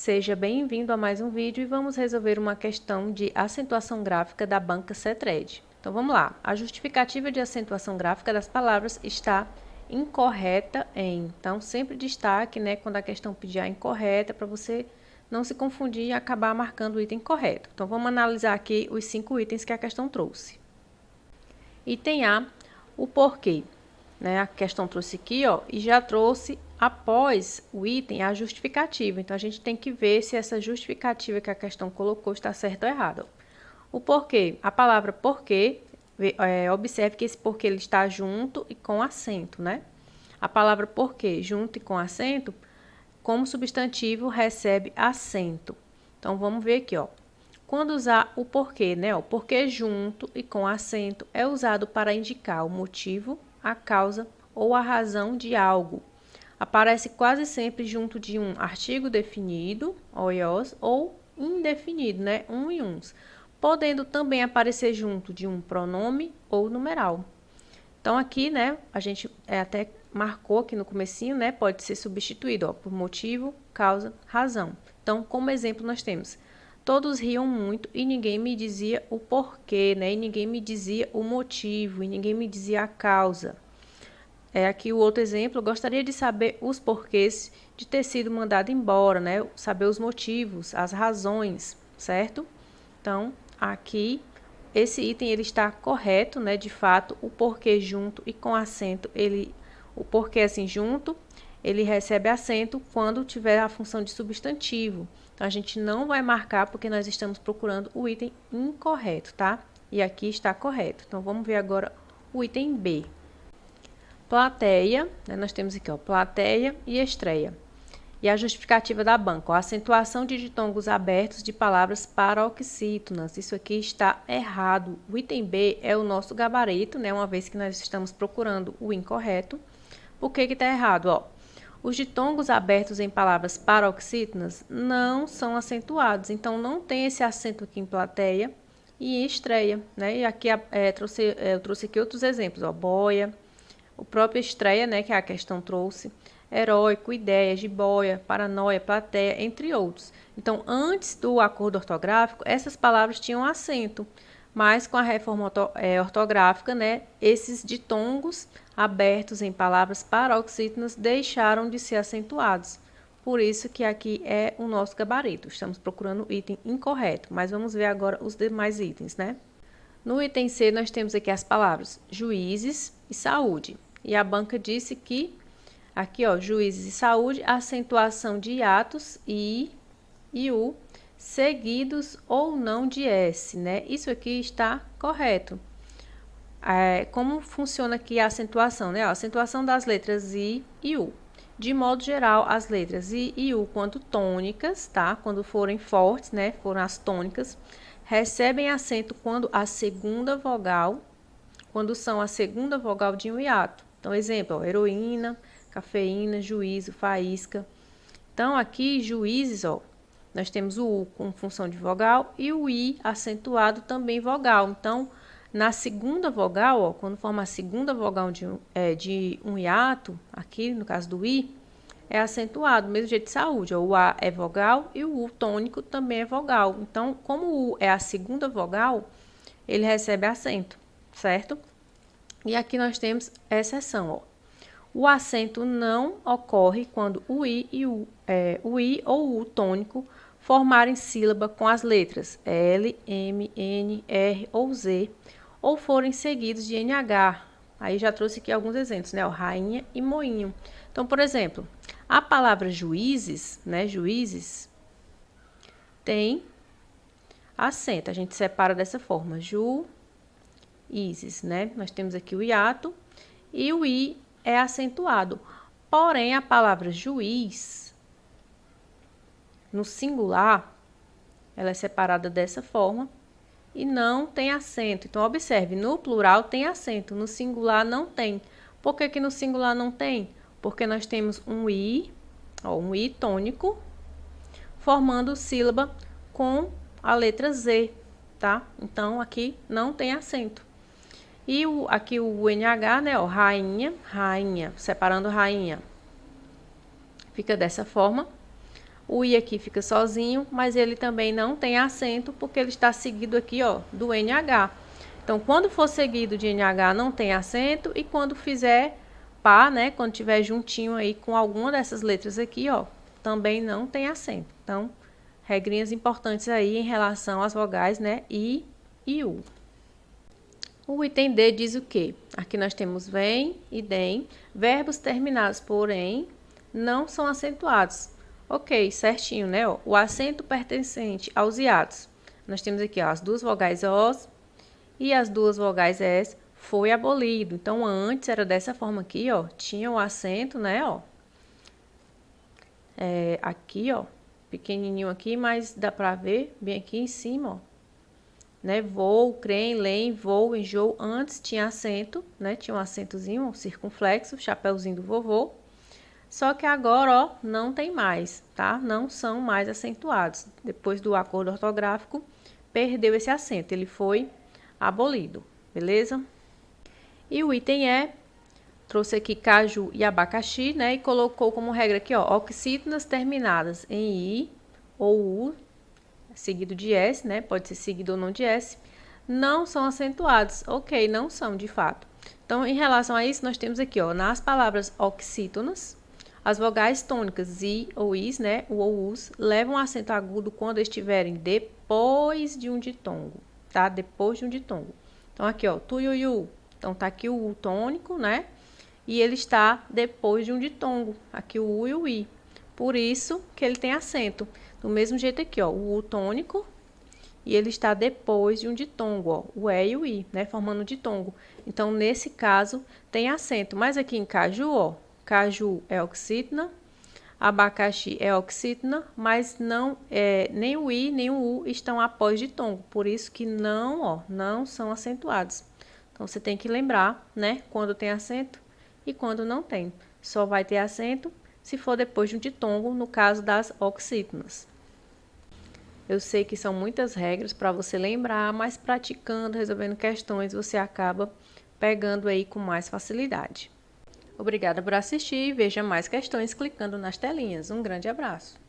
Seja bem-vindo a mais um vídeo e vamos resolver uma questão de acentuação gráfica da banca CETRED. Então vamos lá, a justificativa de acentuação gráfica das palavras está incorreta em. Então sempre destaque, né, quando a questão pedir a incorreta, para você não se confundir e acabar marcando o item correto. Então vamos analisar aqui os 5 itens que a questão trouxe. Item A, o porquê. Né? A questão trouxe aqui, ó, e já trouxe após o item a justificativa. Então, a gente tem que ver se essa justificativa que a questão colocou está certa ou errada. O porquê. A palavra porquê, observe que esse porquê ele está junto e com acento, né? A palavra porquê, junto e com acento, como substantivo, recebe acento. Então, vamos ver aqui, ó. Quando usar o porquê, né? O porquê junto e com acento é usado para indicar o motivo, a causa ou a razão de algo. Aparece quase sempre junto de um artigo definido, oios, ou indefinido, né? Um e uns. Podendo também aparecer junto de um pronome ou numeral. Então, aqui, né, a gente até marcou aqui no comecinho, né? Pode ser substituído, ó, por motivo, causa, razão. Então, como exemplo, nós temos: todos riam muito e ninguém me dizia o porquê, né? E ninguém me dizia o motivo, e ninguém me dizia a causa. Aqui o outro exemplo: eu gostaria de saber os porquês de ter sido mandado embora, né? Saber os motivos, as razões, certo? Então, aqui, esse item ele está correto, né? De fato, o porquê junto e com acento, o porquê assim junto, ele recebe acento quando tiver a função de substantivo. Então, a gente não vai marcar porque nós estamos procurando o item incorreto, tá? E aqui está correto. Então, vamos ver agora o item B. Plateia, né? Nós temos aqui, ó, plateia e estreia. E a justificativa da banca, ó, a acentuação de ditongos abertos de palavras paroxítonas. Isso aqui está errado. O item B é o nosso gabarito, né? Uma vez que nós estamos procurando o incorreto. Por que está errado? Ó, os ditongos abertos em palavras paroxítonas não são acentuados. Então, não tem esse acento aqui em plateia e em estreia, né? E aqui eu trouxe aqui outros exemplos, ó, boia, o próprio estreia, né, que a questão trouxe, heróico, ideia, jiboia, paranoia, plateia, entre outros. Então, antes do acordo ortográfico, essas palavras tinham acento, mas com a reforma ortográfica, né, esses ditongos abertos em palavras paroxítonas deixaram de ser acentuados. Por isso que aqui é o nosso gabarito. Estamos procurando o item incorreto, mas vamos ver agora os demais itens, né? No item C, nós temos aqui as palavras juízes e saúde. E a banca disse que, aqui, ó, juízes e saúde, acentuação de hiatos e u, seguidos ou não de S, né? Isso aqui está correto. Como funciona aqui a acentuação, né? A acentuação das letras I e U. De modo geral, as letras I e U, quando tônicas, tá? Quando forem fortes, né? Foram as tônicas, recebem acento quando são a segunda vogal de um hiato. Então, exemplo, ó, heroína, cafeína, juízo, faísca. Então, aqui, juízes, ó, nós temos o U com função de vogal e o I acentuado também vogal. Então, na segunda vogal, ó, quando forma a segunda vogal de um hiato, aqui no caso do I, é acentuado, mesmo jeito de saúde. Ó, o A é vogal e o U tônico também é vogal. Então, como o U é a segunda vogal, ele recebe acento, certo? E aqui nós temos exceção, ó. O acento não ocorre quando o I ou o U tônico formarem sílaba com as letras L, M, N, R ou Z, ou forem seguidos de NH. Aí já trouxe aqui alguns exemplos, né? O rainha e moinho. Então, por exemplo, a palavra juízes, né? Juízes tem acento. A gente separa dessa forma. Juízes, né? Nós temos aqui o hiato e o I é acentuado. Porém, a palavra juiz, no singular, ela é separada dessa forma e não tem acento. Então, observe, no plural tem acento, no singular não tem. Por que que no singular não tem? Porque nós temos um I tônico, formando sílaba com a letra Z, tá? Então, aqui não tem acento. E aqui o NH, né, ó, rainha, separando rainha, fica dessa forma. O I aqui fica sozinho, mas ele também não tem acento, porque ele está seguido aqui, ó, do NH. Então, quando for seguido de NH, não tem acento, e quando fizer par, né, quando tiver juntinho aí com alguma dessas letras aqui, ó, também não tem acento. Então, regrinhas importantes aí em relação às vogais, né, I e U. O item D diz o quê? Aqui nós temos vem e dem. Verbos terminados por em não são acentuados. Ok, certinho, né? Ó, o acento pertencente aos hiatos. Nós temos aqui ó, as duas vogais os e as duas vogais s foi abolido. Então, antes era dessa forma aqui, ó. Tinha o acento, né, ó. Aqui, ó. Pequenininho aqui, mas dá pra ver bem aqui em cima, ó. Né, vou, crem, lem, vou, enjoo, antes tinha acento, né, tinha um acentozinho, um circunflexo, chapeuzinho do vovô, só que agora, ó, não tem mais, tá? Não são mais acentuados. Depois do acordo ortográfico, perdeu esse acento, ele foi abolido, beleza? E o item E, trouxe aqui caju e abacaxi, né, e colocou como regra aqui, ó, oxítonas terminadas em I ou U, seguido de S, né? Pode ser seguido ou não de S, não são acentuados. Ok, não são, de fato. Então, em relação a isso, nós temos aqui, ó, nas palavras oxítonas, as vogais tônicas I ou Is, né? O ou Us, levam acento agudo quando estiverem depois de um ditongo, tá? Depois de um ditongo. Então, aqui, ó, tu, yu. Então, tá aqui o U tônico, né? E ele está depois de um ditongo. Aqui o U e o I. Por isso que ele tem acento. Do mesmo jeito aqui, ó, o U tônico, e ele está depois de um ditongo, ó, o E e o I, né, formando um ditongo. Então, nesse caso, tem acento. Mas aqui em caju, ó, caju é oxítona, abacaxi é oxítona, mas não nem o I nem o U estão após ditongo. Por isso que não, ó, não são acentuados. Então, você tem que lembrar, né, quando tem acento e quando não tem. Só vai ter acento se for depois de um ditongo, no caso das oxítonas. Eu sei que são muitas regras para você lembrar, mas praticando, resolvendo questões, você acaba pegando aí com mais facilidade. Obrigada por assistir e veja mais questões clicando nas telinhas. Um grande abraço!